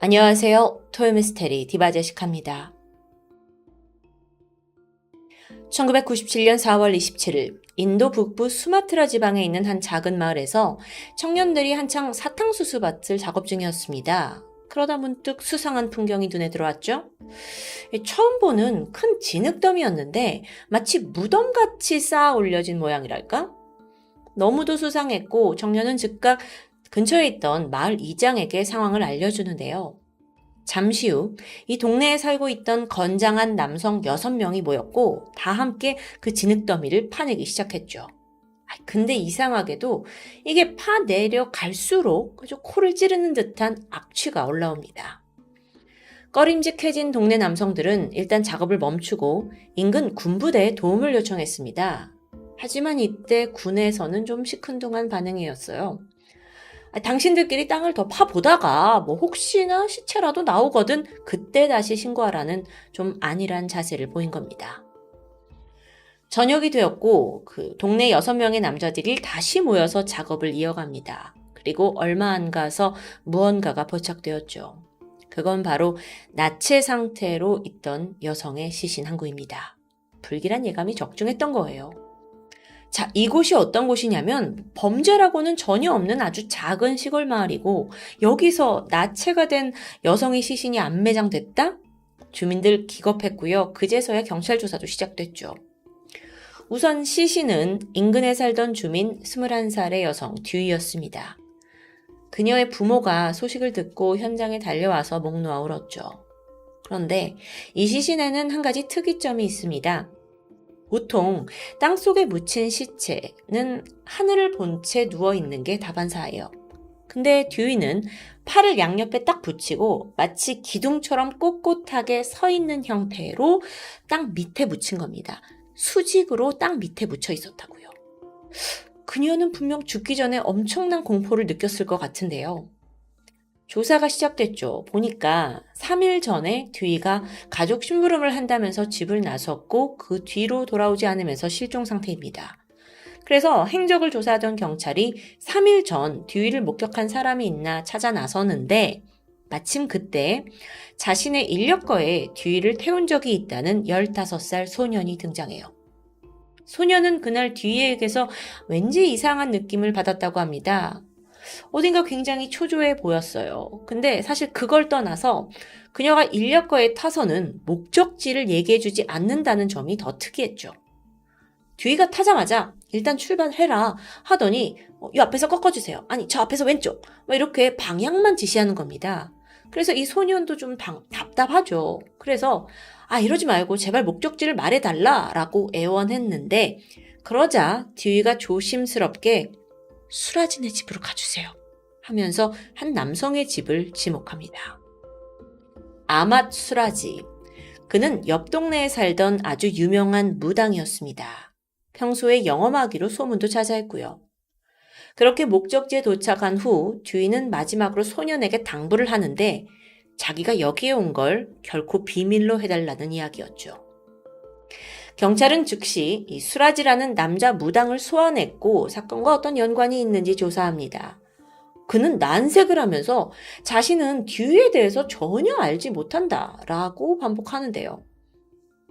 안녕하세요. 토요미스테리 디바제식합니다. 1997년 4월 27일 인도 북부 수마트라 지방에 있는 한 작은 마을에서 청년들이 한창 사탕수수밭을 작업 중이었습니다. 그러다 문득 수상한 풍경이 눈에 들어왔죠. 처음 보는 큰 진흙더미였는데 마치 무덤같이 쌓아 올려진 모양이랄까? 너무도 수상했고 청년은 즉각 근처에 있던 마을 이장에게 상황을 알려주는데요. 잠시 후 이 동네에 살고 있던 건장한 남성 6명이 모였고 다 함께 그 진흙더미를 파내기 시작했죠. 근데 이상하게도 이게 파내려 갈수록 코를 찌르는 듯한 악취가 올라옵니다. 꺼림직해진 동네 남성들은 일단 작업을 멈추고 인근 군부대에 도움을 요청했습니다. 하지만 이때 군에서는 좀 시큰둥한 반응이었어요. 당신들끼리 땅을 더 파보다가 혹시나 시체라도 나오거든 그때 다시 신고하라는 좀 안일한 자세를 보인 겁니다. 저녁이 되었고 그 동네 6명의 남자들이 다시 모여서 작업을 이어갑니다. 그리고 얼마 안 가서 무언가가 포착되었죠. 그건 바로 나체 상태로 있던 여성의 시신 한 구입니다. 불길한 예감이 적중했던 거예요. 자, 이곳이 어떤 곳이냐면 범죄라고는 전혀 없는 아주 작은 시골 마을이고 여기서 나체가 된 여성의 시신이 안매장됐다? 주민들 기겁했고요. 그제서야 경찰 조사도 시작됐죠. 우선 시신은 인근에 살던 주민 21살의 여성 듀이였습니다. 그녀의 부모가 소식을 듣고 현장에 달려와서 목 놓아 울었죠. 그런데 이 시신에는 한 가지 특이점이 있습니다. 보통 땅속에 묻힌 시체는 하늘을 본 채 누워있는 게 다반사예요. 근데 듀이는 팔을 양옆에 딱 붙이고 마치 기둥처럼 꼿꼿하게 서 있는 형태로 땅 밑에 묻힌 겁니다. 수직으로 땅 밑에 묻혀 있었다고요. 그녀는 분명 죽기 전에 엄청난 공포를 느꼈을 것 같은데요. 조사가 시작됐죠. 보니까 3일 전에 듀이가 가족 심부름을 한다면서 집을 나섰고 그 뒤로 돌아오지 않으면서 실종 상태입니다. 그래서 행적을 조사하던 경찰이 3일 전 듀이를 목격한 사람이 있나 찾아 나서는데 마침 그때 자신의 인력거에 듀이를 태운 적이 있다는 15살 소년이 등장해요. 소년은 그날 듀이에게서 왠지 이상한 느낌을 받았다고 합니다. 어딘가 굉장히 초조해 보였어요. 근데 사실 그걸 떠나서 그녀가 인력거에 타서는 목적지를 얘기해주지 않는다는 점이 더 특이했죠. 듀이가 타자마자 일단 출발해라 하더니 이 앞에서 꺾어주세요. 아니 저 앞에서 왼쪽. 이렇게 방향만 지시하는 겁니다. 그래서 이 소년도 좀 답답하죠. 그래서 이러지 말고 제발 목적지를 말해달라 라고 애원했는데 그러자 듀이가 조심스럽게 수라지네 집으로 가주세요 하면서 한 남성의 집을 지목합니다. 아맛 수라지. 그는 옆 동네에 살던 아주 유명한 무당이었습니다. 평소에 영험하기로 소문도 자자했고요. 그렇게 목적지에 도착한 후 듀이는 마지막으로 소년에게 당부를 하는데 자기가 여기에 온 걸 결코 비밀로 해달라는 이야기였죠. 경찰은 즉시 이 수라지라는 남자 무당을 소환했고 사건과 어떤 연관이 있는지 조사합니다. 그는 난색을 하면서 자신은 듀이에 대해서 전혀 알지 못한다라고 반복하는데요.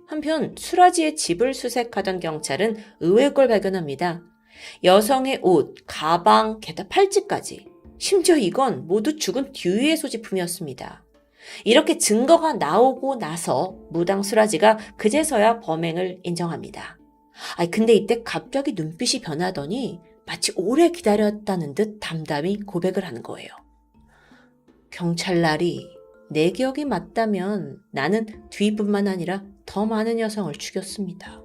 한편 수라지의 집을 수색하던 경찰은 의외의 걸 발견합니다. 여성의 옷, 가방, 게다가 팔찌까지. 심지어 이건 모두 죽은 듀이의 소지품이었습니다. 이렇게 증거가 나오고 나서 무당 수라지가 그제서야 범행을 인정합니다. 근데 이때 갑자기 눈빛이 변하더니 마치 오래 기다렸다는 듯 담담히 고백을 하는 거예요. 경찰날이 내 기억이 맞다면 나는 듀이뿐만 아니라 더 많은 여성을 죽였습니다.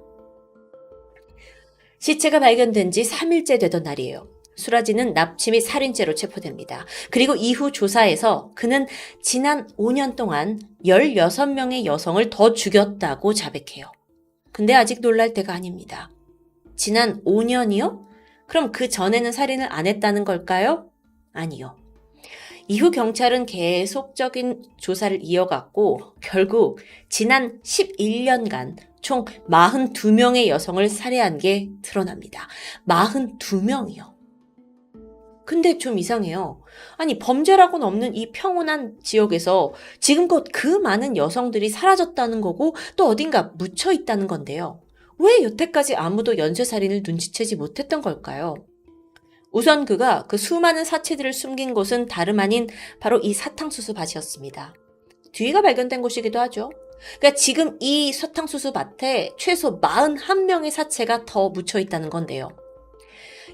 시체가 발견된 지 3일째 되던 날이에요. 수라지는 납치 및 살인죄로 체포됩니다. 그리고 이후 조사에서 그는 지난 5년 동안 16명의 여성을 더 죽였다고 자백해요. 근데 아직 놀랄 때가 아닙니다. 지난 5년이요? 그럼 그 전에는 살인을 안 했다는 걸까요? 아니요. 이후 경찰은 계속적인 조사를 이어갔고 결국 지난 11년간 총 42명의 여성을 살해한 게 드러납니다. 42명이요. 근데 좀 이상해요. 아니, 범죄라고는 없는 이 평온한 지역에서 지금껏 그 많은 여성들이 사라졌다는 거고 또 어딘가 묻혀 있다는 건데요. 왜 여태까지 아무도 연쇄살인을 눈치채지 못했던 걸까요? 우선 그가 그 수많은 사체들을 숨긴 곳은 다름 아닌 바로 이 사탕수수 밭이었습니다. 뒤가 발견된 곳이기도 하죠. 그러니까 지금 이 사탕수수 밭에 최소 41명의 사체가 더 묻혀 있다는 건데요.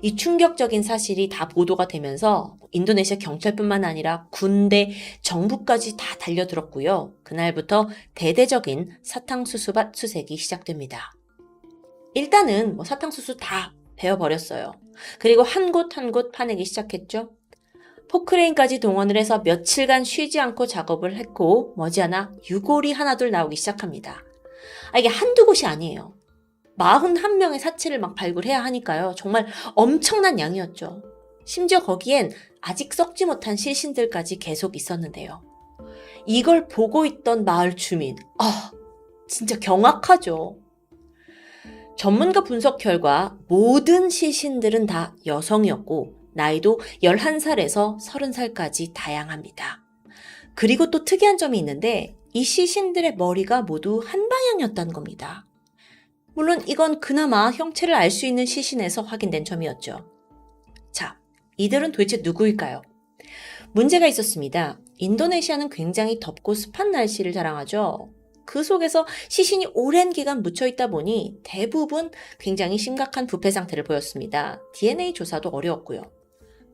이 충격적인 사실이 다 보도가 되면서 인도네시아 경찰뿐만 아니라 군대, 정부까지 다 달려들었고요. 그날부터 대대적인 사탕수수밭 수색이 시작됩니다. 일단은 사탕수수 다 베어버렸어요. 그리고 한 곳 한 곳 파내기 시작했죠. 포크레인까지 동원을 해서 며칠간 쉬지 않고 작업을 했고 머지않아 유골이 하나둘 나오기 시작합니다. 이게 한두 곳이 아니에요. 41명의 사체를 막 발굴해야 하니까요. 정말 엄청난 양이었죠. 심지어 거기엔 아직 썩지 못한 실신들까지 계속 있었는데요. 이걸 보고 있던 마을 주민, 진짜 경악하죠. 전문가 분석 결과 모든 시신들은 다 여성이었고 나이도 11살에서 30살까지 다양합니다. 그리고 또 특이한 점이 있는데 이 시신들의 머리가 모두 한 방향이었다는 겁니다. 물론 이건 그나마 형체를 알 수 있는 시신에서 확인된 점이었죠. 자, 이들은 도대체 누구일까요? 문제가 있었습니다. 인도네시아는 굉장히 덥고 습한 날씨를 자랑하죠. 그 속에서 시신이 오랜 기간 묻혀있다 보니 대부분 굉장히 심각한 부패 상태를 보였습니다. DNA 조사도 어려웠고요.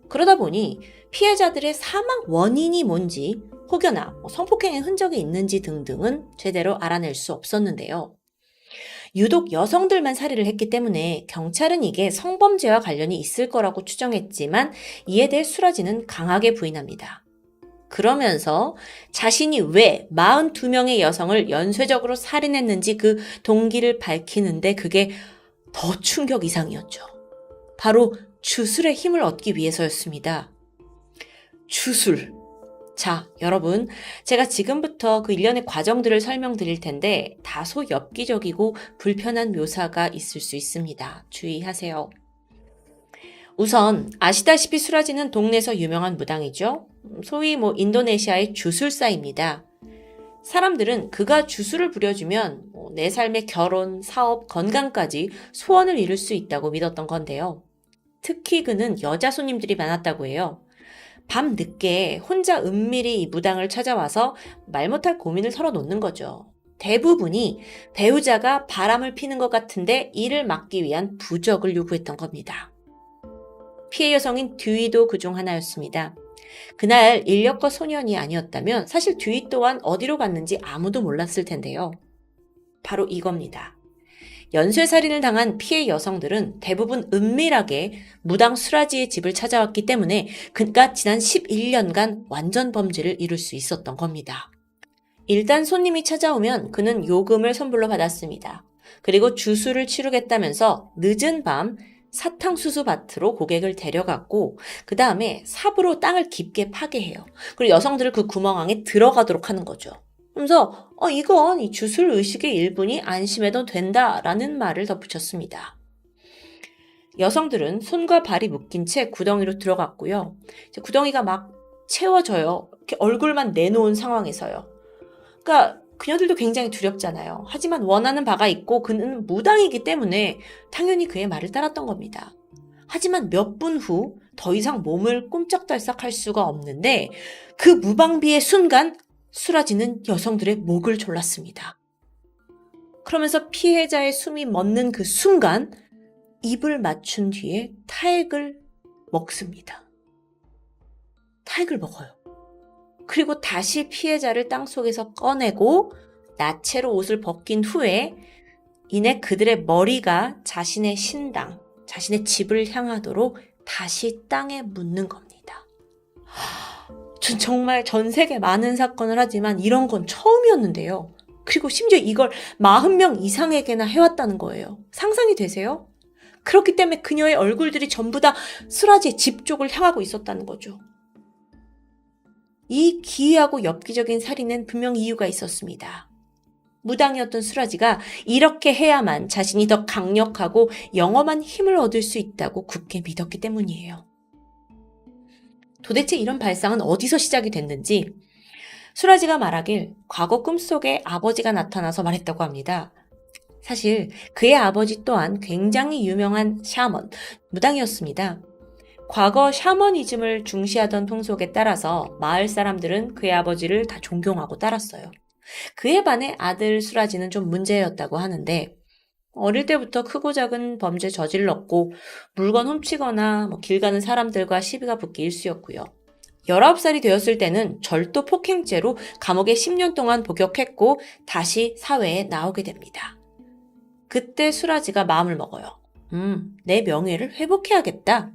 그러다 보니 피해자들의 사망 원인이 뭔지 혹여나 성폭행의 흔적이 있는지 등등은 제대로 알아낼 수 없었는데요. 유독 여성들만 살해를 했기 때문에 경찰은 이게 성범죄와 관련이 있을 거라고 추정했지만 이에 대해 수라지는 강하게 부인합니다. 그러면서 자신이 왜 42명의 여성을 연쇄적으로 살인했는지 그 동기를 밝히는데 그게 더 충격 이상이었죠. 바로 주술의 힘을 얻기 위해서였습니다. 주술. 자, 여러분, 제가 지금부터 그 일련의 과정들을 설명드릴 텐데 다소 엽기적이고 불편한 묘사가 있을 수 있습니다. 주의하세요. 우선 아시다시피 수라지는 동네에서 유명한 무당이죠. 소위 인도네시아의 주술사입니다. 사람들은 그가 주술을 부려주면 내 삶의 결혼, 사업, 건강까지 소원을 이룰 수 있다고 믿었던 건데요. 특히 그는 여자 손님들이 많았다고 해요. 밤 늦게 혼자 은밀히 이 무당을 찾아와서 말 못할 고민을 털어놓는 거죠. 대부분이 배우자가 바람을 피는 것 같은데 이를 막기 위한 부적을 요구했던 겁니다. 피해 여성인 듀이도 그중 하나였습니다. 그날 인력거 소년이 아니었다면 사실 듀이 또한 어디로 갔는지 아무도 몰랐을 텐데요. 바로 이겁니다. 연쇄살인을 당한 피해 여성들은 대부분 은밀하게 무당 수라지의 집을 찾아왔기 때문에 그가 지난 11년간 완전 범죄를 이룰 수 있었던 겁니다. 일단 손님이 찾아오면 그는 요금을 선불로 받았습니다. 그리고 주술을 치르겠다면서 늦은 밤 사탕수수 밭으로 고객을 데려갔고 그 다음에 삽으로 땅을 깊게 파괴해요. 그리고 여성들을 그 구멍 안에 들어가도록 하는 거죠. 그러면서 이건 이 주술 의식의 일부니 안심해도 된다라는 말을 덧붙였습니다. 여성들은 손과 발이 묶인 채 구덩이로 들어갔고요. 구덩이가 막 채워져요. 이렇게 얼굴만 내놓은 상황에서요. 그러니까 그녀들도 굉장히 두렵잖아요. 하지만 원하는 바가 있고 그는 무당이기 때문에 당연히 그의 말을 따랐던 겁니다. 하지만 몇 분 후 더 이상 몸을 꼼짝달싹 할 수가 없는데 그 무방비의 순간 수라지는 여성들의 목을 졸랐습니다. 그러면서 피해자의 숨이 멎는 그 순간 입을 맞춘 뒤에 타액을 먹습니다. 타액을 먹어요. 그리고 다시 피해자를 땅속에서 꺼내고 나체로 옷을 벗긴 후에 이내 그들의 머리가 자신의 신당, 자신의 집을 향하도록 다시 땅에 묻는 겁니다. 전 정말 전 세계 많은 사건을 하지만 이런 건 처음이었는데요. 그리고 심지어 이걸 40명 이상에게나 해왔다는 거예요. 상상이 되세요? 그렇기 때문에 그녀의 얼굴들이 전부 다 수라지의 집 쪽을 향하고 있었다는 거죠. 이 기이하고 엽기적인 살인엔 분명 이유가 있었습니다. 무당이었던 수라지가 이렇게 해야만 자신이 더 강력하고 영험한 힘을 얻을 수 있다고 굳게 믿었기 때문이에요. 도대체 이런 발상은 어디서 시작이 됐는지 수라지가 말하길 과거 꿈속에 아버지가 나타나서 말했다고 합니다. 사실 그의 아버지 또한 굉장히 유명한 샤먼, 무당이었습니다. 과거 샤머니즘을 중시하던 풍속에 따라서 마을 사람들은 그의 아버지를 다 존경하고 따랐어요. 그에 반해 아들 수라지는 좀 문제였다고 하는데 어릴 때부터 크고 작은 범죄 저질렀고 물건 훔치거나 길 가는 사람들과 시비가 붙기 일쑤였고요. 19살이 되었을 때는 절도 폭행죄로 감옥에 10년 동안 복역했고 다시 사회에 나오게 됩니다. 그때 수라지가 마음을 먹어요. 내 명예를 회복해야겠다.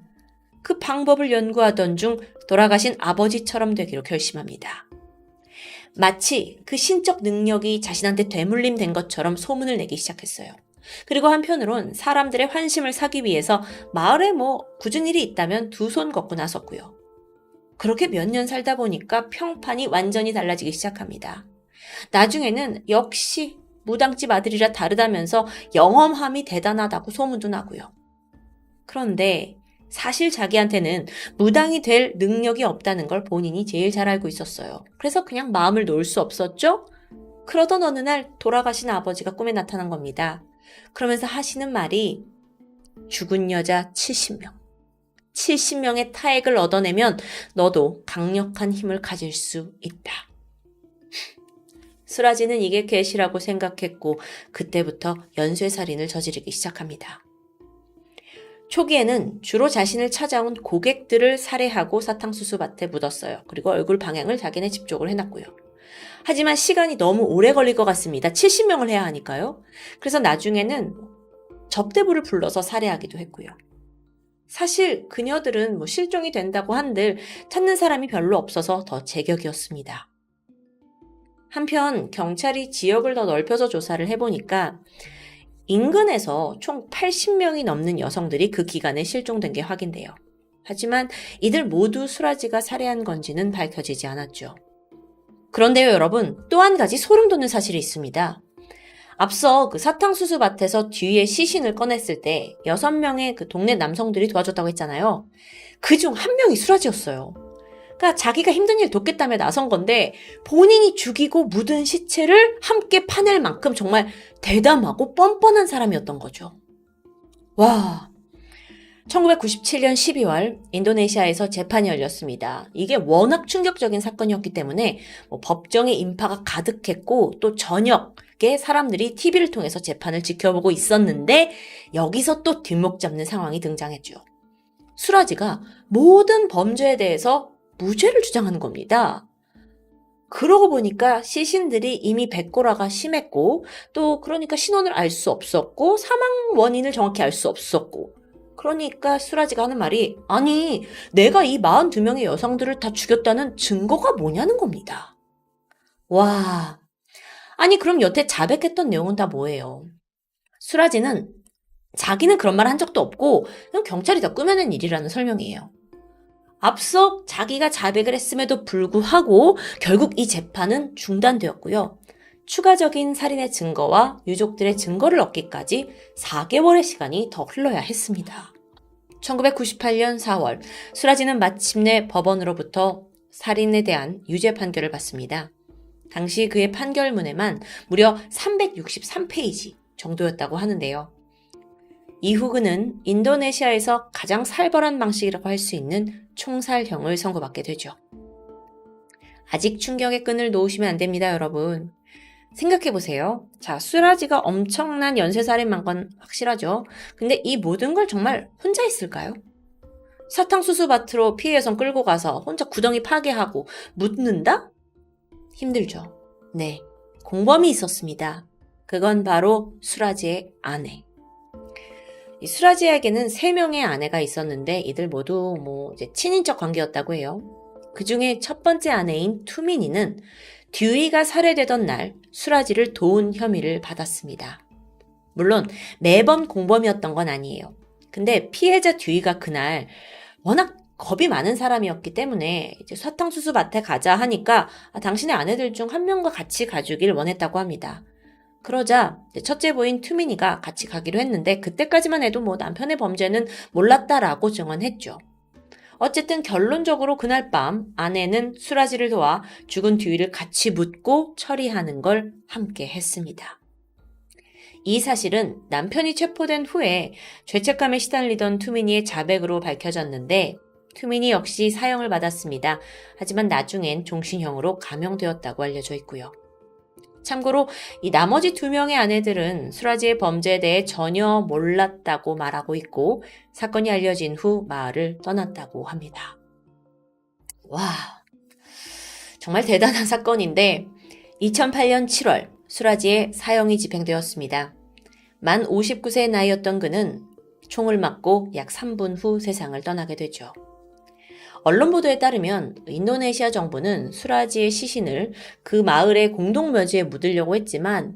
그 방법을 연구하던 중 돌아가신 아버지처럼 되기로 결심합니다. 마치 그 신적 능력이 자신한테 되물림된 것처럼 소문을 내기 시작했어요. 그리고 한편으론 사람들의 환심을 사기 위해서 마을에 굳은 일이 있다면 두 손 걷고 나섰고요. 그렇게 몇 년 살다 보니까 평판이 완전히 달라지기 시작합니다. 나중에는 역시 무당집 아들이라 다르다면서 영험함이 대단하다고 소문도 나고요. 그런데 사실 자기한테는 무당이 될 능력이 없다는 걸 본인이 제일 잘 알고 있었어요. 그래서 그냥 마음을 놓을 수 없었죠? 그러던 어느 날 돌아가신 아버지가 꿈에 나타난 겁니다. 그러면서 하시는 말이 죽은 여자 70명. 70명의 타액을 얻어내면 너도 강력한 힘을 가질 수 있다. 수라지는 이게 계시라고 생각했고 그때부터 연쇄살인을 저지르기 시작합니다. 초기에는 주로 자신을 찾아온 고객들을 살해하고 사탕수수밭에 묻었어요. 그리고 얼굴 방향을 자기네 집 쪽으로 해놨고요. 하지만 시간이 너무 오래 걸릴 것 같습니다. 70명을 해야 하니까요. 그래서 나중에는 접대부를 불러서 살해하기도 했고요. 사실 그녀들은 실종이 된다고 한들 찾는 사람이 별로 없어서 더 제격이었습니다. 한편 경찰이 지역을 더 넓혀서 조사를 해보니까 인근에서 총 80명이 넘는 여성들이 그 기간에 실종된 게 확인돼요. 하지만 이들 모두 수라지가 살해한 건지는 밝혀지지 않았죠. 그런데요, 여러분, 또 한 가지 소름 돋는 사실이 있습니다. 앞서 그 사탕수수 밭에서 뒤에 시신을 꺼냈을 때 6명의 그 동네 남성들이 도와줬다고 했잖아요. 그중 한 명이 수라지였어요. 그러니까 자기가 힘든 일 돕겠다며 나선 건데 본인이 죽이고 묻은 시체를 함께 파낼 만큼 정말 대담하고 뻔뻔한 사람이었던 거죠. 와, 1997년 12월 인도네시아에서 재판이 열렸습니다. 이게 워낙 충격적인 사건이었기 때문에 법정의 인파가 가득했고 또 저녁에 사람들이 TV를 통해서 재판을 지켜보고 있었는데 여기서 또 뒷목 잡는 상황이 등장했죠. 수라지가 모든 범죄에 대해서 무죄를 주장하는 겁니다. 그러고 보니까 시신들이 이미 백골화가 심했고 또 그러니까 신원을 알 수 없었고 사망 원인을 정확히 알 수 없었고 그러니까 수라지가 하는 말이 아니 내가 이 42명의 여성들을 다 죽였다는 증거가 뭐냐는 겁니다. 와, 아니 그럼 여태 자백했던 내용은 다 뭐예요? 수라지는 자기는 그런 말 한 적도 없고 그냥 경찰이 다 꾸며낸 일이라는 설명이에요. 앞서 자기가 자백을 했음에도 불구하고 결국 이 재판은 중단되었고요. 추가적인 살인의 증거와 유족들의 증거를 얻기까지 4개월의 시간이 더 흘러야 했습니다. 1998년 4월 수라지는 마침내 법원으로부터 살인에 대한 유죄 판결을 받습니다. 당시 그의 판결문에만 무려 363페이지 정도였다고 하는데요. 이후 그는 인도네시아에서 가장 살벌한 방식이라고 할 수 있는 총살형을 선고받게 되죠. 아직 충격의 끈을 놓으시면 안 됩니다, 여러분. 생각해보세요. 자, 수라지가 엄청난 연쇄살인만 건 확실하죠. 근데 이 모든 걸 정말 혼자 했을까요? 사탕수수밭으로 피해 여성 끌고 가서 혼자 구덩이 파괴하고 묻는다? 힘들죠. 네, 공범이 있었습니다. 그건 바로 수라지의 아내. 이 수라지에게는 3명의 아내가 있었는데 이들 모두 이제 친인척 관계였다고 해요. 그 중에 첫 번째 아내인 투미니는 듀이가 살해되던 날 수라지를 도운 혐의를 받았습니다. 물론 매번 공범이었던 건 아니에요. 근데 피해자 듀이가 그날 워낙 겁이 많은 사람이었기 때문에 이제 사탕수수 밭에 가자 하니까 당신의 아내들 중 한 명과 같이 가주길 원했다고 합니다. 그러자 첫째 부인 투미니가 같이 가기로 했는데 그때까지만 해도 남편의 범죄는 몰랐다라고 증언했죠. 어쨌든 결론적으로 그날 밤 아내는 수라지를 도와 죽은 듀이를 같이 묻고 처리하는 걸 함께 했습니다. 이 사실은 남편이 체포된 후에 죄책감에 시달리던 투미니의 자백으로 밝혀졌는데 투미니 역시 사형을 받았습니다. 하지만 나중엔 종신형으로 감형되었다고 알려져 있고요. 참고로 이 나머지 2명의 아내들은 수라지의 범죄에 대해 전혀 몰랐다고 말하고 있고 사건이 알려진 후 마을을 떠났다고 합니다. 와, 정말 대단한 사건인데 2008년 7월 수라지의 사형이 집행되었습니다. 만 59세의 나이였던 그는 총을 맞고 약 3분 후 세상을 떠나게 되죠. 언론 보도에 따르면 인도네시아 정부는 수라지의 시신을 그 마을의 공동묘지에 묻으려고 했지만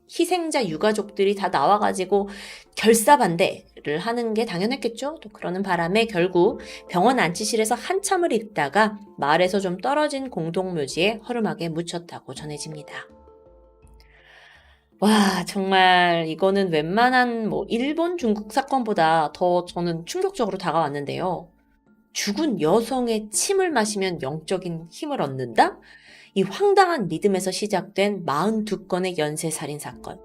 희생자 유가족들이 다 나와가지고 결사반대를 하는 게 당연했겠죠. 또 그러는 바람에 결국 병원 안치실에서 한참을 있다가 마을에서 좀 떨어진 공동묘지에 허름하게 묻혔다고 전해집니다. 와, 정말 이거는 웬만한 일본, 중국 사건보다 더 저는 충격적으로 다가왔는데요. 죽은 여성의 침을 마시면 영적인 힘을 얻는다? 이 황당한 믿음에서 시작된 42건의 연쇄살인 사건.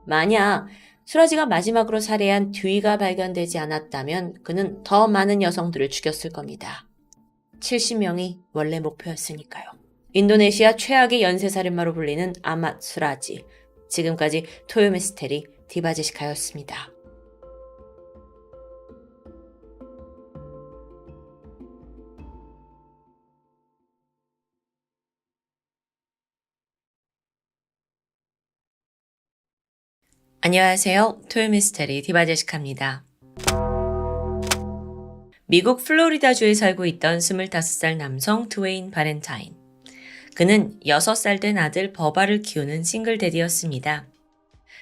만약 수라지가 마지막으로 살해한 듀이가 발견되지 않았다면 그는 더 많은 여성들을 죽였을 겁니다. 70명이 원래 목표였으니까요. 인도네시아 최악의 연쇄살인마로 불리는 아맛 수라지. 지금까지 토요미스테리 디바제시카였습니다. 안녕하세요. 토요미스테리 디바제시카입니다. 미국 플로리다주에 살고 있던 25살 남성 드웨인 바렌타인. 그는 6살 된 아들 버바를 키우는 싱글데디였습니다.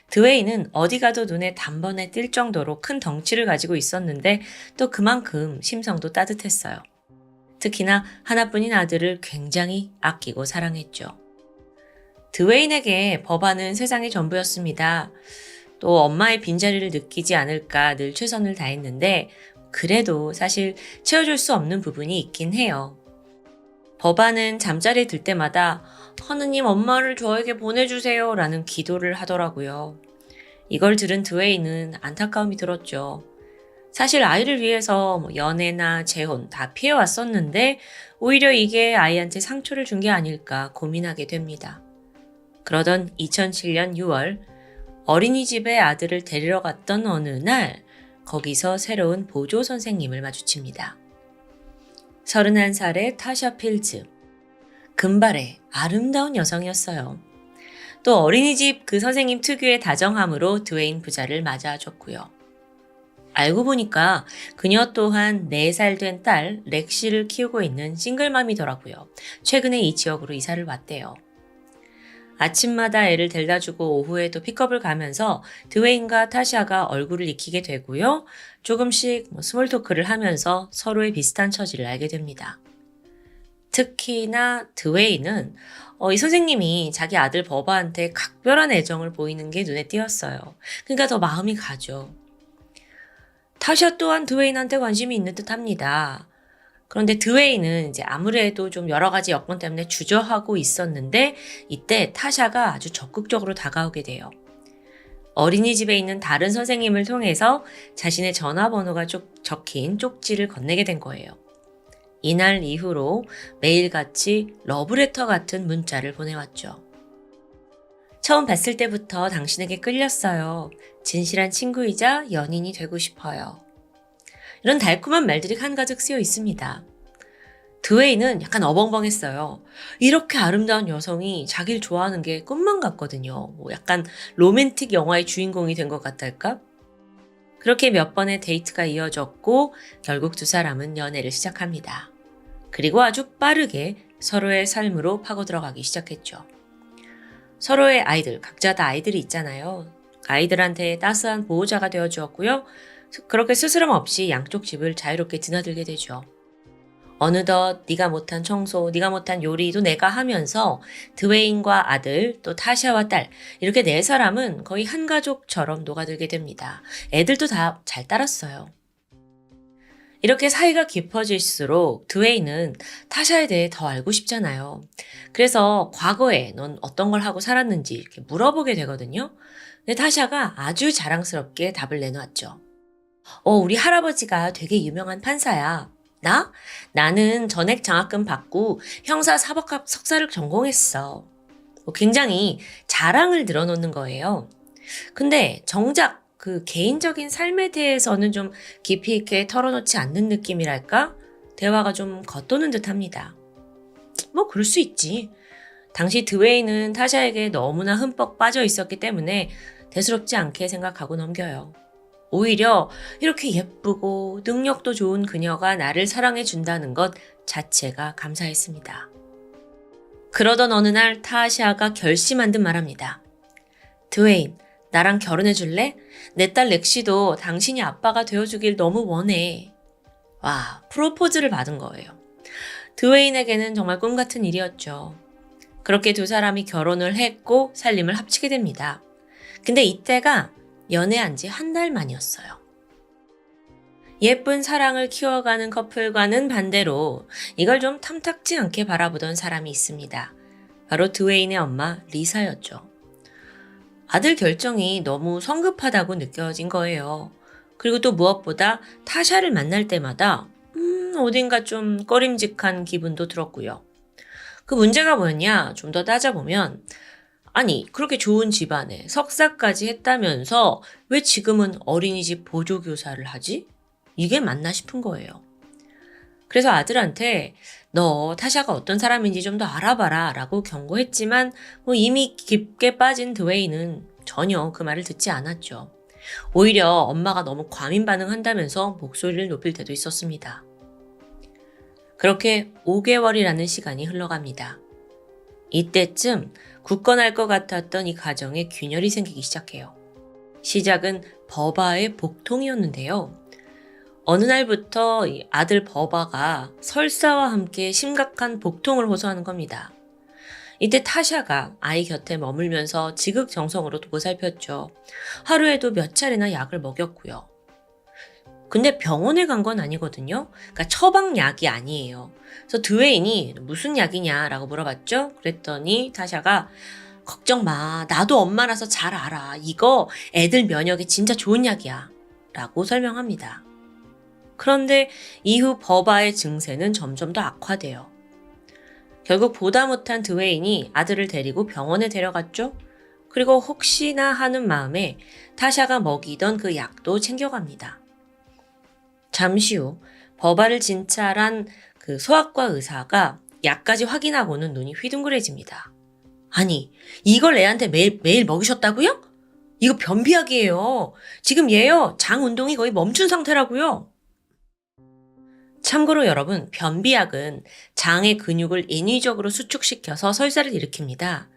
드웨인은 어디 가도 눈에 단번에 띌 정도로 큰 덩치를 가지고 있었는데 또 그만큼 심성도 따뜻했어요. 특히나 하나뿐인 아들을 굉장히 아끼고 사랑했죠. 드웨인에게 버바는 세상의 전부였습니다. 또 엄마의 빈자리를 느끼지 않을까 늘 최선을 다했는데 그래도 사실 채워줄 수 없는 부분이 있긴 해요. 버바는 잠자리에 들 때마다 하느님 엄마를 저에게 보내주세요 라는 기도를 하더라고요. 이걸 들은 드웨인은 안타까움이 들었죠. 사실 아이를 위해서 연애나 재혼 다 피해왔었는데 오히려 이게 아이한테 상처를 준 게 아닐까 고민하게 됩니다. 그러던 2007년 6월 어린이집에 아들을 데리러 갔던 어느 날 거기서 새로운 보조 선생님을 마주칩니다. 31살의 타샤 필즈. 금발의 아름다운 여성이었어요. 또 어린이집 그 선생님 특유의 다정함으로 드웨인 부자를 맞아줬고요. 알고 보니까 그녀 또한 4살 된 딸 렉시를 키우고 있는 싱글맘이더라고요. 최근에 이 지역으로 이사를 왔대요. 아침마다 애를 데려다주고 오후에도 픽업을 가면서 드웨인과 타샤가 얼굴을 익히게 되고요. 조금씩 스몰 토크를 하면서 서로의 비슷한 처지를 알게 됩니다. 특히나 드웨인은 이 선생님이 자기 아들 버바한테 각별한 애정을 보이는 게 눈에 띄었어요. 그러니까 더 마음이 가죠. 타샤 또한 드웨인한테 관심이 있는 듯 합니다. 그런데 드웨인은 이제 아무래도 좀 여러 가지 여건 때문에 주저하고 있었는데 이때 타샤가 아주 적극적으로 다가오게 돼요. 어린이집에 있는 다른 선생님을 통해서 자신의 전화번호가 적힌 쪽지를 건네게 된 거예요. 이날 이후로 매일같이 러브레터 같은 문자를 보내왔죠. 처음 봤을 때부터 당신에게 끌렸어요. 진실한 친구이자 연인이 되고 싶어요. 이런 달콤한 말들이 한가득 쓰여 있습니다. 드웨인은 약간 어벙벙했어요. 이렇게 아름다운 여성이 자기를 좋아하는 게 꿈만 같거든요. 약간 로맨틱 영화의 주인공이 된 것 같달까? 그렇게 몇 번의 데이트가 이어졌고 결국 두 사람은 연애를 시작합니다. 그리고 아주 빠르게 서로의 삶으로 파고 들어가기 시작했죠. 서로의 아이들, 각자 다 아이들이 있잖아요. 아이들한테 따스한 보호자가 되어주었고요. 그렇게 스스럼 없이 양쪽 집을 자유롭게 드나들게 되죠. 어느덧 네가 못한 청소, 네가 못한 요리도 내가 하면서 드웨인과 아들, 또 타샤와 딸 이렇게 4사람은 거의 한 가족처럼 녹아들게 됩니다. 애들도 다 잘 따랐어요. 이렇게 사이가 깊어질수록 드웨이는 타샤에 대해 더 알고 싶잖아요. 그래서 과거에 넌 어떤 걸 하고 살았는지 이렇게 물어보게 되거든요. 근데 타샤가 아주 자랑스럽게 답을 내놓았죠. 우리 할아버지가 되게 유명한 판사야. 나? 나는 전액 장학금 받고 형사 사법학 석사를 전공했어. 굉장히 자랑을 늘어놓는 거예요. 근데 정작 그 개인적인 삶에 대해서는 좀 깊이 있게 털어놓지 않는 느낌이랄까? 대화가 좀 겉도는 듯 합니다. 뭐 그럴 수 있지. 당시 드웨이는 타샤에게 너무나 흠뻑 빠져 있었기 때문에 대수롭지 않게 생각하고 넘겨요. 오히려 이렇게 예쁘고 능력도 좋은 그녀가 나를 사랑해 준다는 것 자체가 감사했습니다. 그러던 어느 날 타샤가 결심한 듯 말합니다. 드웨인, 나랑 결혼해 줄래? 내 딸 렉시도 당신이 아빠가 되어주길 너무 원해. 와, 프로포즈를 받은 거예요. 드웨인에게는 정말 꿈 같은 일이었죠. 그렇게 두 사람이 결혼을 했고 살림을 합치게 됩니다. 근데 이때가 연애한 지 한 달 만이었어요. 예쁜 사랑을 키워가는 커플과는 반대로 이걸 좀 탐탁지 않게 바라보던 사람이 있습니다. 바로 드웨인의 엄마 리사였죠. 아들 결정이 너무 성급하다고 느껴진 거예요. 그리고 또 무엇보다 타샤를 만날 때마다 어딘가 좀 꺼림직한 기분도 들었고요. 그 문제가 뭐였냐? 좀 더 따져보면 아니 그렇게 좋은 집안에 석사까지 했다면서 왜 지금은 어린이집 보조교사를 하지? 이게 맞나 싶은 거예요. 그래서 아들한테 너 타샤가 어떤 사람인지 좀 더 알아봐라 라고 경고했지만 이미 깊게 빠진 드웨이는 전혀 그 말을 듣지 않았죠. 오히려 엄마가 너무 과민 반응한다면서 목소리를 높일 때도 있었습니다. 그렇게 5개월이라는 시간이 흘러갑니다. 이때쯤 굳건할 것 같았던 이 가정에 균열이 생기기 시작해요. 시작은 버바의 복통이었는데요. 어느 날부터 아들 버바가 설사와 함께 심각한 복통을 호소하는 겁니다. 이때 타샤가 아이 곁에 머물면서 지극정성으로 보살폈죠. 하루에도 몇 차례나 약을 먹였고요. 근데 병원에 간 건 아니거든요. 그러니까 처방약이 아니에요. 그래서 드웨인이 무슨 약이냐라고 물어봤죠. 그랬더니 타샤가 걱정 마. 나도 엄마라서 잘 알아. 이거 애들 면역에 진짜 좋은 약이야. 라고 설명합니다. 그런데 이후 버바의 증세는 점점 더 악화돼요. 결국 보다 못한 드웨인이 아들을 데리고 병원에 데려갔죠. 그리고 혹시나 하는 마음에 타샤가 먹이던 그 약도 챙겨갑니다. 잠시 후 버바를 진찰한 그 소아과 의사가 약까지 확인하고는 눈이 휘둥그레집니다. 아니, 이걸 애한테 매일 먹이셨다고요? 이거 변비약이에요. 지금 얘요, 장 운동이 거의 멈춘 상태라고요. 참고로 여러분, 변비약은 장의 근육을 인위적으로 수축시켜서 설사를 일으킵니다.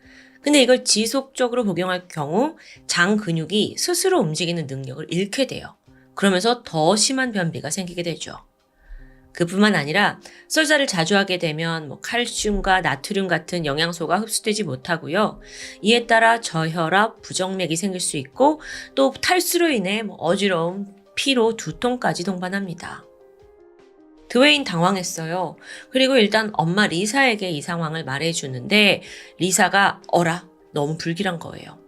근데 이걸 지속적으로 복용할 경우 장 근육이 스스로 움직이는 능력을 잃게 돼요. 그러면서 더 심한 변비가 생기게 되죠. 그뿐만 아니라 설사를 자주 하게 되면 칼슘과 나트륨 같은 영양소가 흡수되지 못하고요. 이에 따라 저혈압, 부정맥이 생길 수 있고 또 탈수로 인해 어지러움, 피로, 두통까지 동반합니다. 드웨인 당황했어요. 그리고 일단 엄마 리사에게 이 상황을 말해주는데 리사가 어라? 너무 불길한 거예요.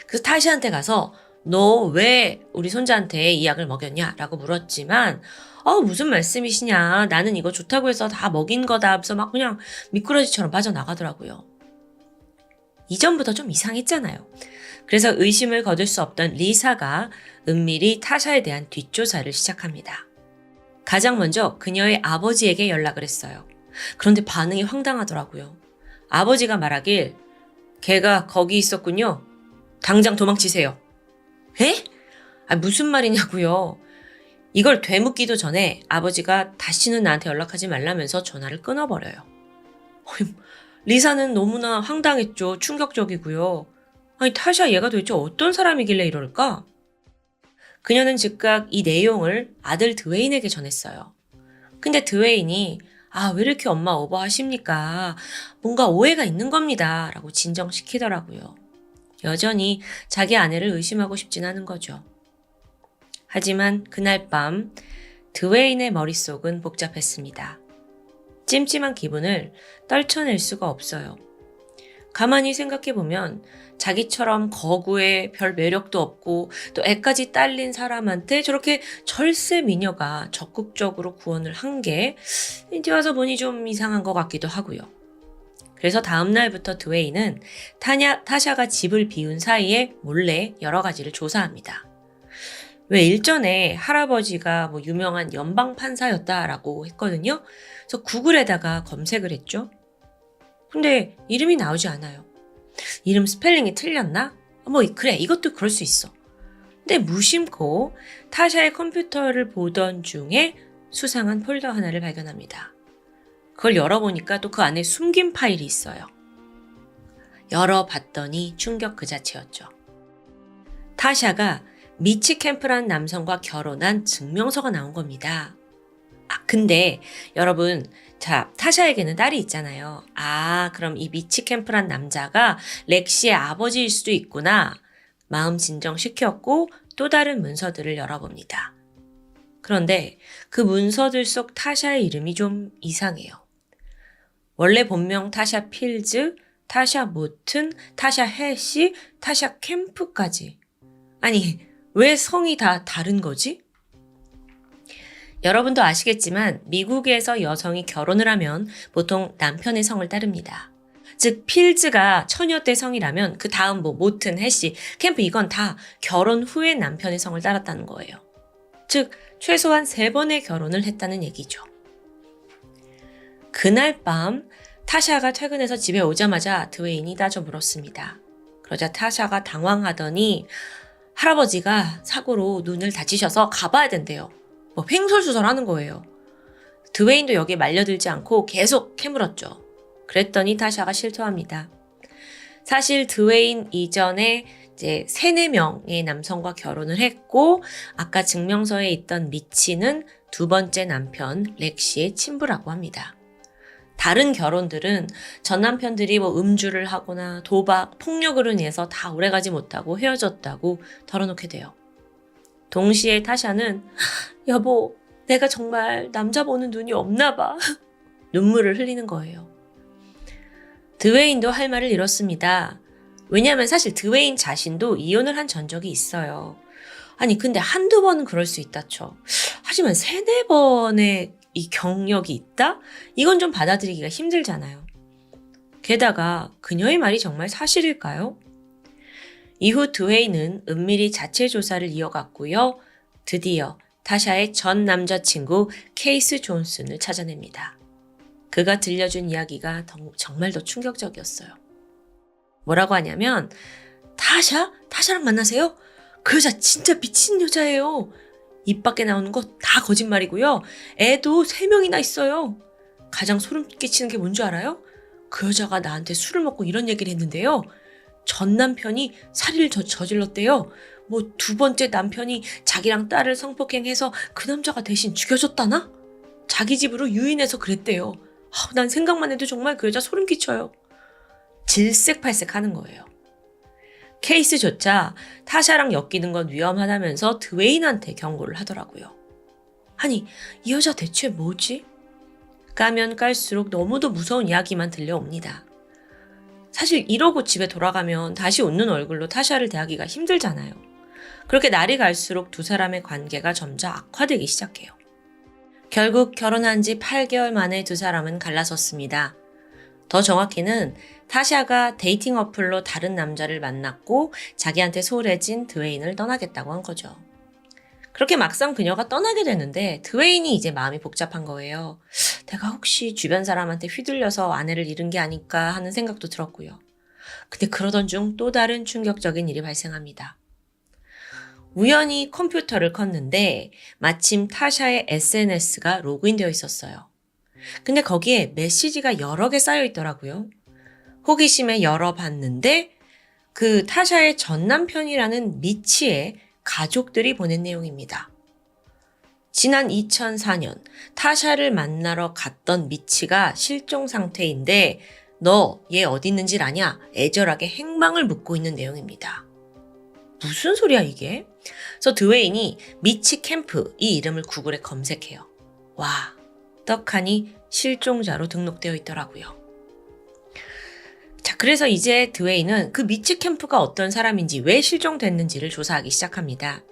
그래서 타시한테 가서 너 왜 우리 손자한테 이 약을 먹였냐? 라고 물었지만 무슨 말씀이시냐? 나는 이거 좋다고 해서 다 먹인 거다. 하면서 막 그냥 미꾸라지처럼 빠져나가더라고요. 이전부터 좀 이상했잖아요. 그래서 의심을 거둘 수 없던 리사가 은밀히 타샤에 대한 뒷조사를 시작합니다. 가장 먼저 그녀의 아버지에게 연락을 했어요. 그런데 반응이 황당하더라고요. 아버지가 말하길 걔가 거기 있었군요. 당장 도망치세요. 에? 무슨 말이냐고요. 이걸 되묻기도 전에 아버지가 다시는 나한테 연락하지 말라면서 전화를 끊어버려요. 리사는 너무나 황당했죠. 충격적이고요. 타샤 얘가 도대체 어떤 사람이길래 이럴까? 그녀는 즉각 이 내용을 아들 드웨인에게 전했어요. 근데 드웨인이 왜 이렇게 엄마 오버하십니까? 뭔가 오해가 있는 겁니다. 라고 진정시키더라고요. 여전히 자기 아내를 의심하고 싶진 않은 거죠. 하지만 그날 밤 드웨인의 머릿속은 복잡했습니다. 찜찜한 기분을 떨쳐낼 수가 없어요. 가만히 생각해보면 자기처럼 거구에 별 매력도 없고 또 애까지 딸린 사람한테 저렇게 절세 미녀가 적극적으로 구원을 한 게 이제 와서 보니 좀 이상한 것 같기도 하고요. 그래서 다음 날부터 드웨인은 타샤가 집을 비운 사이에 몰래 여러 가지를 조사합니다. 왜 일전에 할아버지가 유명한 연방 판사였다라고 했거든요. 그래서 구글에다가 검색을 했죠. 근데 이름이 나오지 않아요. 이름 스펠링이 틀렸나? 그래, 이것도 그럴 수 있어. 근데 무심코 타샤의 컴퓨터를 보던 중에 수상한 폴더 하나를 발견합니다. 그걸 열어보니까 또 그 안에 숨긴 파일이 있어요. 열어봤더니 충격 그 자체였죠. 타샤가 미치 캠프라는 남성과 결혼한 증명서가 나온 겁니다. 근데 여러분, 타샤에게는 딸이 있잖아요. 그럼 이 미치 캠프란 남자가 렉시의 아버지일 수도 있구나. 마음 진정시켰고 또 다른 문서들을 열어봅니다. 그런데 그 문서들 속 타샤의 이름이 좀 이상해요. 원래 본명 타샤 필즈, 타샤 모튼, 타샤 해시, 타샤 캠프까지. 아니, 왜 성이 다 다른 거지? 여러분도 아시겠지만 미국에서 여성이 결혼을 하면 보통 남편의 성을 따릅니다. 즉 필즈가 처녀 때 성이라면 그 다음 모튼, 해시, 캠프 이건 다 결혼 후에 남편의 성을 따랐다는 거예요. 즉 최소한 3번의 결혼을 했다는 얘기죠. 그날 밤 타샤가 퇴근해서 집에 오자마자 드웨인이 따져 물었습니다. 그러자 타샤가 당황하더니 할아버지가 사고로 눈을 다치셔서 가봐야 된대요. 횡설수설하는 거예요. 드웨인도 여기에 말려들지 않고 계속 캐물었죠. 그랬더니 타샤가 실토합니다. 사실 드웨인 이전에 이제 3-4명의 남성과 결혼을 했고 아까 증명서에 있던 미치는 2번째 남편 렉시의 친부라고 합니다. 다른 결혼들은 전 남편들이 음주를 하거나 도박, 폭력으로 인해서 다 오래가지 못하고 헤어졌다고 털어놓게 돼요. 동시에 타샤는 여보, 내가 정말 남자 보는 눈이 없나 봐. 눈물을 흘리는 거예요. 드웨인도 할 말을 잃었습니다. 왜냐하면 사실 드웨인 자신도 이혼을 한 전적이 있어요. 근데 1-2번은 그럴 수 있다 쳐. 하지만 3-4번의 이 경력이 있다? 이건 좀 받아들이기가 힘들잖아요. 게다가 그녀의 말이 정말 사실일까요? 이후 드웨인은 은밀히 자체 조사를 이어갔고요. 드디어 타샤의 전 남자친구 케이스 존슨을 찾아냅니다. 그가 들려준 이야기가 정말 더 충격적이었어요. 뭐라고 하냐면 타샤랑 만나세요? 그 여자 진짜 미친 여자예요. 입 밖에 나오는 거 다 거짓말이고요. 애도 3명이나 있어요. 가장 소름 끼치는 게 뭔지 알아요? 그 여자가 나한테 술을 먹고 이런 얘기를 했는데요. 전 남편이 살인을 저질렀대요. 2번째 남편이 자기랑 딸을 성폭행해서 그 남자가 대신 죽여줬다나? 자기 집으로 유인해서 그랬대요. 난 생각만 해도 정말 그 여자 소름 끼쳐요. 질색팔색 하는 거예요. 케이스조차 타샤랑 엮이는 건 위험하다면서 드웨인한테 경고를 하더라고요. 이 여자 대체 뭐지? 까면 깔수록 너무도 무서운 이야기만 들려옵니다. 사실 이러고 집에 돌아가면 다시 웃는 얼굴로 타샤를 대하기가 힘들잖아요. 그렇게 날이 갈수록 두 사람의 관계가 점차 악화되기 시작해요. 결국 결혼한 지 8개월 만에 두 사람은 갈라섰습니다. 더 정확히는 타샤가 데이팅 어플로 다른 남자를 만났고 자기한테 소홀해진 드웨인을 떠나겠다고 한 거죠. 그렇게 막상 그녀가 떠나게 되는데 드웨인이 이제 마음이 복잡한 거예요. 내가 혹시 주변 사람한테 휘둘려서 아내를 잃은 게 아닐까 하는 생각도 들었고요. 근데 그러던 중 또 다른 충격적인 일이 발생합니다. 우연히 컴퓨터를 켰는데 마침 타샤의 SNS가 로그인되어 있었어요. 근데 거기에 메시지가 여러 개 쌓여 있더라고요. 호기심에 열어봤는데 그 타샤의 전 남편이라는 미치의 가족들이 보낸 내용입니다. 지난 2004년 타샤를 만나러 갔던 미치가 실종 상태인데 너 얘 어디 있는지 아냐? 애절하게 행방을 묻고 있는 내용입니다. 무슨 소리야 이게? 그래서 드웨인이 미치 캠프 이 이름을 구글에 검색해요. 와, 떡하니 실종자로 등록되어 있더라고요. 자, 그래서 이제 드웨인은 그 미치 캠프가 어떤 사람인지 왜 실종됐는지를 조사하기 시작합니다.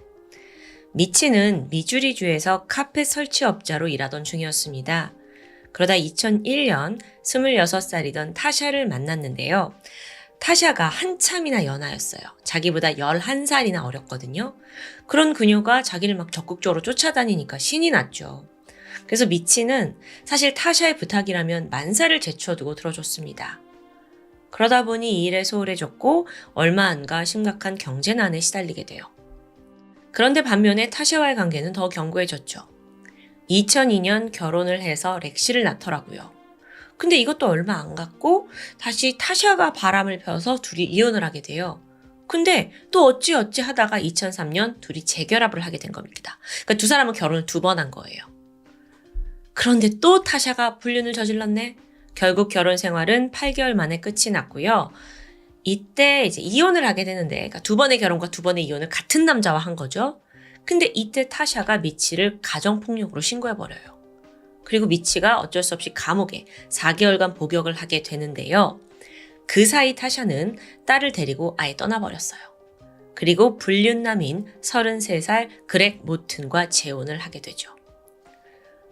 미치는 미주리주에서 카펫 설치업자로 일하던 중이었습니다. 그러다 2001년 26살이던 타샤를 만났는데요. 타샤가 한참이나 연하였어요. 자기보다 11살이나 어렸거든요. 그런 그녀가 자기를 막 적극적으로 쫓아다니니까 신이 났죠. 그래서 미치는 사실 타샤의 부탁이라면 만사를 제쳐두고 들어줬습니다. 그러다 보니 이 일에 소홀해졌고 얼마 안 가 심각한 경제난에 시달리게 돼요. 그런데 반면에 타샤와의 관계는 더 견고해졌죠. 2002년 결혼을 해서 렉시를 낳더라고요. 근데 이것도 얼마 안 갔고 다시 타샤가 바람을 펴서 둘이 이혼을 하게 돼요. 근데 또 어찌어찌 하다가 2003년 둘이 재결합을 하게 된 겁니다. 그러니까 두 사람은 결혼을 2번 한 거예요. 그런데 또 타샤가 불륜을 저질렀네. 결국 결혼 생활은 8개월 만에 끝이 났고요. 이때 이제 이혼을 하게 되는데, 그러니까 2번의 결혼과 2번의 이혼을 같은 남자와 한 거죠. 근데 이때 타샤가 미치를 가정폭력으로 신고해버려요. 그리고 미치가 어쩔 수 없이 감옥에 4개월간 복역을 하게 되는데요. 그 사이 타샤는 딸을 데리고 아예 떠나버렸어요. 그리고 불륜남인 33살 그렉 모튼과 재혼을 하게 되죠.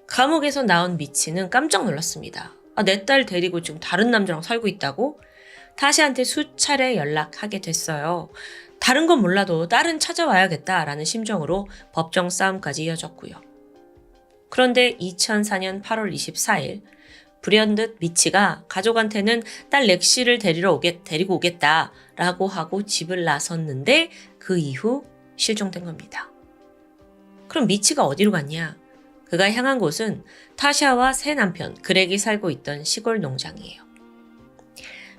감옥에서 나온 미치는 깜짝 놀랐습니다. 내 딸 데리고 지금 다른 남자랑 살고 있다고? 타샤한테 수차례 연락하게 됐어요. 다른 건 몰라도 딸은 찾아와야겠다라는 심정으로 법정 싸움까지 이어졌고요. 그런데 2004년 8월 24일 불현듯 미치가 가족한테는 딸 렉시를 데리고 오겠다라고 하고 집을 나섰는데 그 이후 실종된 겁니다. 그럼 미치가 어디로 갔냐? 그가 향한 곳은 타샤와 새 남편 그렉이 살고 있던 시골 농장이에요.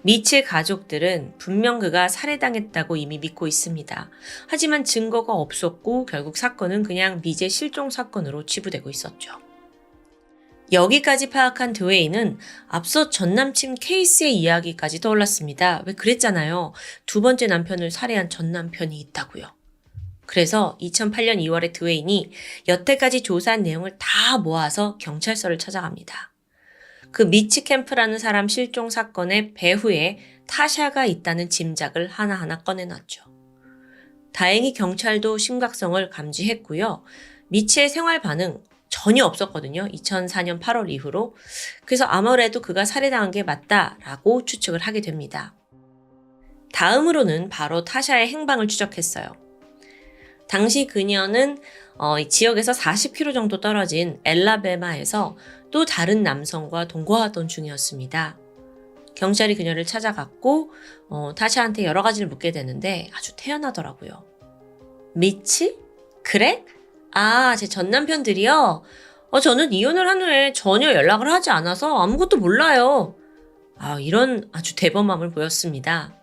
미치의 가족들은 분명 그가 살해당했다고 이미 믿고 있습니다. 하지만 증거가 없었고 결국 사건은 그냥 미제 실종 사건으로 치부되고 있었죠. 여기까지 파악한 드웨인은 앞서 전남친 케이스의 이야기까지 떠올랐습니다. 왜 그랬잖아요. 2번째 남편을 살해한 전남편이 있다고요. 그래서 2008년 2월에 드웨인이 여태까지 조사한 내용을 다 모아서 경찰서를 찾아갑니다. 그 미치 캠프라는 사람 실종 사건의 배후에 타샤가 있다는 짐작을 하나하나 꺼내놨죠. 다행히 경찰도 심각성을 감지했고요. 미치의 생활 반응 전혀 없었거든요. 2004년 8월 이후로. 그래서 아무래도 그가 살해당한 게 맞다라고 추측을 하게 됩니다. 다음으로는 바로 타샤의 행방을 추적했어요. 당시 그녀는 지역에서 40km 정도 떨어진 엘라베마에서 또 다른 남성과 동거하던 중이었습니다. 경찰이 그녀를 찾아갔고 타샤한테 여러 가지를 묻게 되는데 아주 태연하더라고요. 미치? 그래? 제 전남편들이요? 저는 이혼을 한 후에 전혀 연락을 하지 않아서 아무것도 몰라요. 이런 아주 대범함을 보였습니다.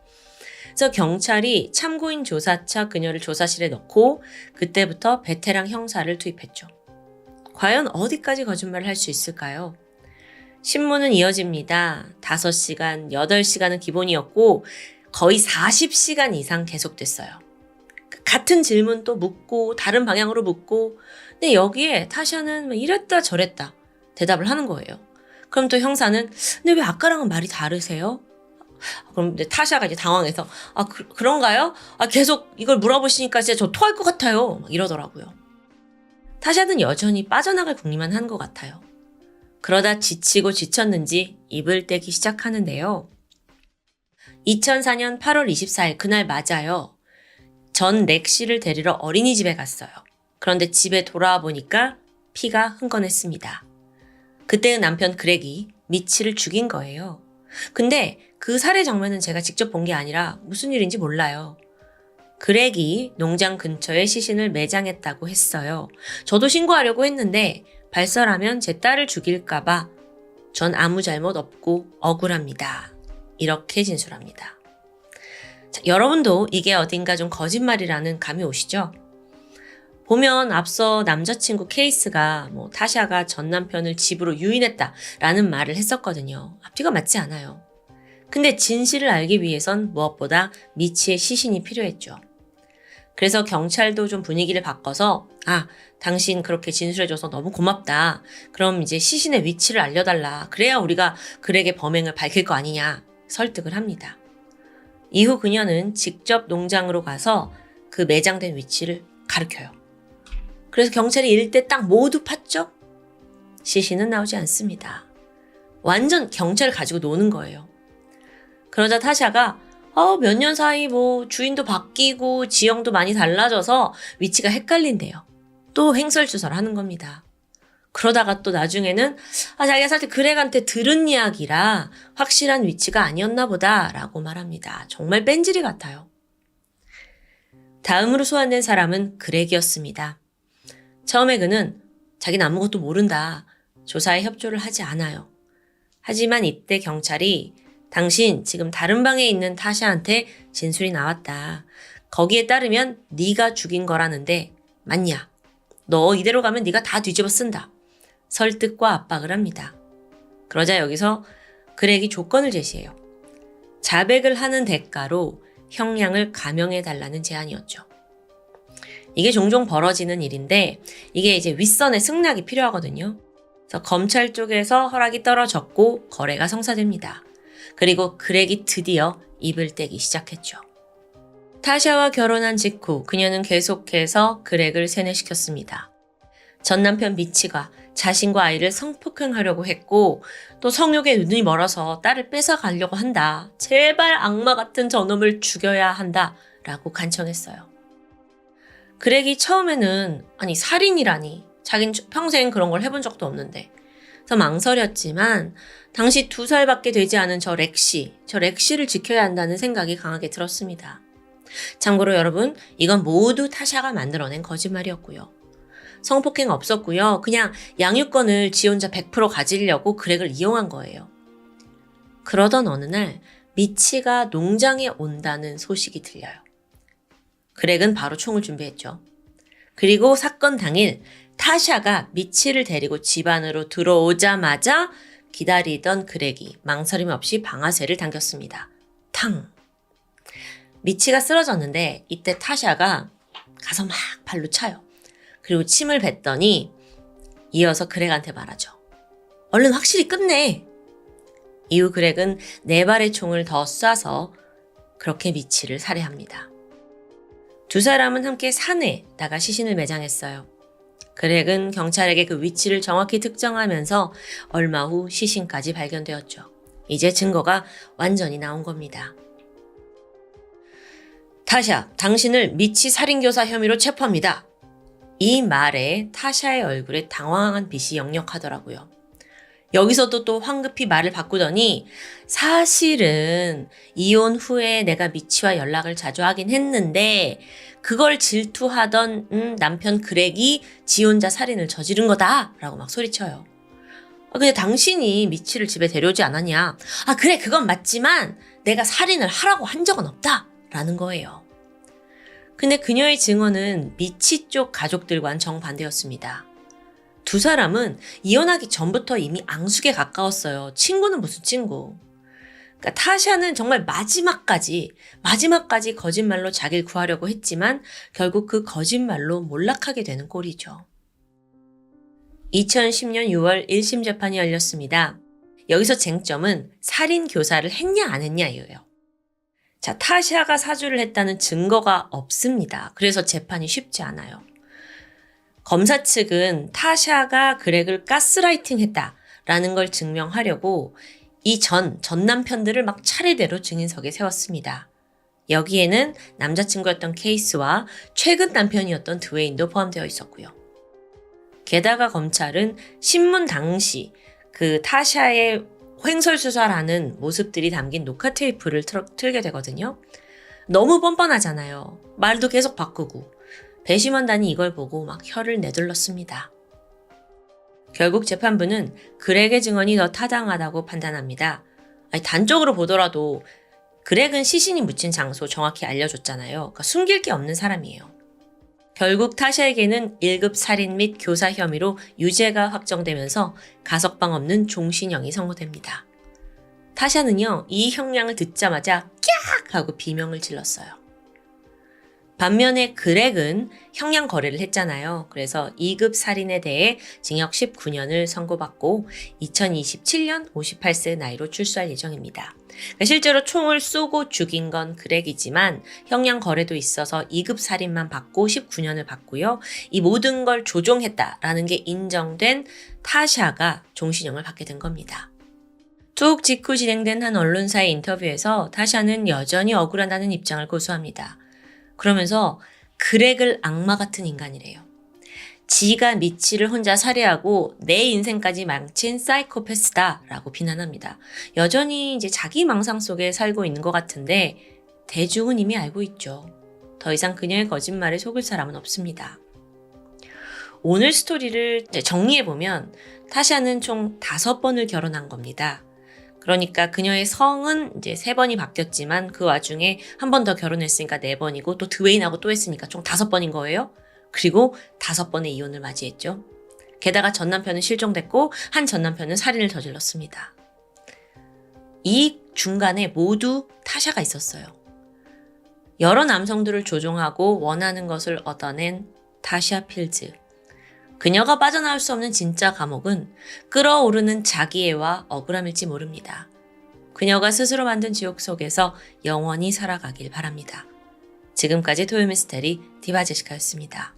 그래서 경찰이 참고인 조사차 그녀를 조사실에 넣고 그때부터 베테랑 형사를 투입했죠. 과연 어디까지 거짓말을 할 수 있을까요? 신문은 이어집니다. 5시간, 8시간은 기본이었고 거의 40시간 이상 계속됐어요. 같은 질문 또 묻고 다른 방향으로 묻고 근데 여기에 타샤는 이랬다 저랬다 대답을 하는 거예요. 그럼 또 형사는 근데 왜 아까랑은 말이 다르세요? 그럼 타샤가 이제 당황해서 그런가요? 계속 이걸 물어보시니까 진짜 저 토할 것 같아요. 막 이러더라고요. 타샤는 여전히 빠져나갈 궁리만 한 것 같아요. 그러다 지치고 지쳤는지 입을 떼기 시작하는데요. 2004년 8월 24일 그날 맞아요. 전 렉시를 데리러 어린이집에 갔어요. 그런데 집에 돌아와 보니까 피가 흥건했습니다. 그때의 남편 그렉이 미치를 죽인 거예요. 근데 그 살해 장면은 제가 직접 본 게 아니라 무슨 일인지 몰라요. 그렉이 농장 근처에 시신을 매장했다고 했어요. 저도 신고하려고 했는데 발설하면 제 딸을 죽일까봐 전 아무 잘못 없고 억울합니다. 이렇게 진술합니다. 자, 여러분도 이게 어딘가 좀 거짓말이라는 감이 오시죠? 보면 앞서 남자친구 케이스가 타샤가 전 남편을 집으로 유인했다라는 말을 했었거든요. 앞뒤가 맞지 않아요. 근데 진실을 알기 위해선 무엇보다 미치의 시신이 필요했죠. 그래서 경찰도 좀 분위기를 바꿔서 당신 그렇게 진술해줘서 너무 고맙다. 그럼 이제 시신의 위치를 알려달라. 그래야 우리가 그에게 범행을 밝힐 거 아니냐 설득을 합니다. 이후 그녀는 직접 농장으로 가서 그 매장된 위치를 가르쳐요. 그래서 경찰이 일대 딱 모두 팠죠? 시신은 나오지 않습니다. 완전 경찰을 가지고 노는 거예요. 그러자 타샤가 몇 년 사이 주인도 바뀌고 지형도 많이 달라져서 위치가 헷갈린대요. 또 횡설수설 하는 겁니다. 그러다가 또 나중에는 자기가 살 때 그렉한테 들은 이야기라 확실한 위치가 아니었나 보다 라고 말합니다. 정말 뺀질이 같아요. 다음으로 소환된 사람은 그렉이었습니다. 처음에 그는 자기는 아무것도 모른다. 조사에 협조를 하지 않아요. 하지만 이때 경찰이 당신 지금 다른 방에 있는 타샤한테 진술이 나왔다. 거기에 따르면 네가 죽인 거라는데 맞냐? 너 이대로 가면 네가 다 뒤집어 쓴다. 설득과 압박을 합니다. 그러자 여기서 그렉이 조건을 제시해요. 자백을 하는 대가로 형량을 감형해달라는 제안이었죠. 이게 종종 벌어지는 일인데 이게 이제 윗선의 승낙이 필요하거든요. 그래서 검찰 쪽에서 허락이 떨어졌고 거래가 성사됩니다. 그리고 그렉이 드디어 입을 떼기 시작했죠. 타샤와 결혼한 직후 그녀는 계속해서 그렉을 세뇌시켰습니다. 전 남편 미치가 자신과 아이를 성폭행하려고 했고 또 성욕에 눈이 멀어서 딸을 뺏어가려고 한다. 제발 악마 같은 저놈을 죽여야 한다. 라고 간청했어요. 그렉이 처음에는 살인이라니 자긴 평생 그런 걸 해본 적도 없는데 그래서 망설였지만 당시 2살밖에 되지 않은 저 렉시를 지켜야 한다는 생각이 강하게 들었습니다. 참고로 여러분, 이건 모두 타샤가 만들어낸 거짓말이었고요. 성폭행 없었고요. 그냥 양육권을 지 혼자 100% 가지려고 그렉을 이용한 거예요. 그러던 어느 날 미치가 농장에 온다는 소식이 들려요. 그렉은 바로 총을 준비했죠. 그리고 사건 당일 타샤가 미치를 데리고 집 안으로 들어오자마자 기다리던 그렉이 망설임 없이 방아쇠를 당겼습니다. 탕! 미치가 쓰러졌는데 이때 타샤가 가서 막 발로 차요. 그리고 침을 뱉더니 이어서 그렉한테 말하죠. 얼른 확실히 끝내! 이후 그렉은 4발의 총을 더 쏴서 그렇게 미치를 살해합니다. 두 사람은 함께 산에다가 시신을 매장했어요. 그렉은 경찰에게 그 위치를 정확히 특정하면서 얼마 후 시신까지 발견되었죠. 이제 증거가 완전히 나온 겁니다. 타샤, 당신을 미치 살인교사 혐의로 체포합니다. 이 말에 타샤의 얼굴에 당황한 빛이 역력하더라고요. 여기서도 또 황급히 말을 바꾸더니 사실은 이혼 후에 내가 미치와 연락을 자주 하긴 했는데 그걸 질투하던 남편 그렉이 지 혼자 살인을 저지른 거다 라고 막 소리쳐요. 근데 당신이 미치를 집에 데려오지 않았냐? 그래 그건 맞지만 내가 살인을 하라고 한 적은 없다 라는 거예요. 근데 그녀의 증언은 미치 쪽 가족들과는 정반대였습니다. 두 사람은 이혼하기 전부터 이미 앙숙에 가까웠어요. 친구는 무슨 친구. 그러니까 타샤는 정말 마지막까지 거짓말로 자기를 구하려고 했지만 결국 그 거짓말로 몰락하게 되는 꼴이죠. 2010년 6월 1심 재판이 열렸습니다. 여기서 쟁점은 살인 교사를 했냐 안 했냐예요. 자, 타샤가 사주를 했다는 증거가 없습니다. 그래서 재판이 쉽지 않아요. 검사 측은 타샤가 그렉을 가스라이팅 했다라는 걸 증명하려고 이 전 남편들을 막 차례대로 증인석에 세웠습니다. 여기에는 남자친구였던 케이스와 최근 남편이었던 드웨인도 포함되어 있었고요. 게다가 검찰은 신문 당시 그 타샤의 횡설수설하는 모습들이 담긴 녹화 테이프를 틀게 되거든요. 너무 뻔뻔하잖아요. 말도 계속 바꾸고. 배심원단이 이걸 보고 막 혀를 내둘렀습니다. 결국 재판부는 그렉의 증언이 더 타당하다고 판단합니다. 단적으로 보더라도 그렉은 시신이 묻힌 장소 정확히 알려줬잖아요. 그러니까 숨길 게 없는 사람이에요. 결국 타샤에게는 1급 살인 및 교사 혐의로 유죄가 확정되면서 가석방 없는 종신형이 선고됩니다. 타샤는요, 이 형량을 듣자마자 깍! 하고 비명을 질렀어요. 반면에 그렉은 형량 거래를 했잖아요. 그래서 2급 살인에 대해 징역 19년을 선고받고 2027년 58세 나이로 출소할 예정입니다. 실제로 총을 쏘고 죽인 건 그렉이지만 형량 거래도 있어서 2급 살인만 받고 19년을 받고요. 이 모든 걸 조종했다라는 게 인정된 타샤가 종신형을 받게 된 겁니다. 투옥 직후 진행된 한 언론사의 인터뷰에서 타샤는 여전히 억울하다는 입장을 고수합니다. 그러면서 그렉을 악마 같은 인간이래요. 지가 미치를 혼자 살해하고 내 인생까지 망친 사이코패스다 라고 비난합니다. 여전히 이제 자기 망상 속에 살고 있는 것 같은데 대중은 이미 알고 있죠. 더 이상 그녀의 거짓말에 속을 사람은 없습니다. 오늘 스토리를 정리해보면 타샤는 총 5번을 결혼한 겁니다. 그러니까 그녀의 성은 이제 3번이 바뀌었지만 그 와중에 한 번 더 결혼했으니까 4번이고 또 드웨인하고 또 했으니까 총 5번인 거예요. 그리고 5번의 이혼을 맞이했죠. 게다가 전 남편은 실종됐고 한 전 남편은 살인을 저질렀습니다. 이 중간에 모두 타샤가 있었어요. 여러 남성들을 조종하고 원하는 것을 얻어낸 타샤 필즈. 그녀가 빠져나올 수 없는 진짜 감옥은 끓어오르는 자기애와 억울함일지 모릅니다. 그녀가 스스로 만든 지옥 속에서 영원히 살아가길 바랍니다. 지금까지 토요미스테리 디바제시카였습니다.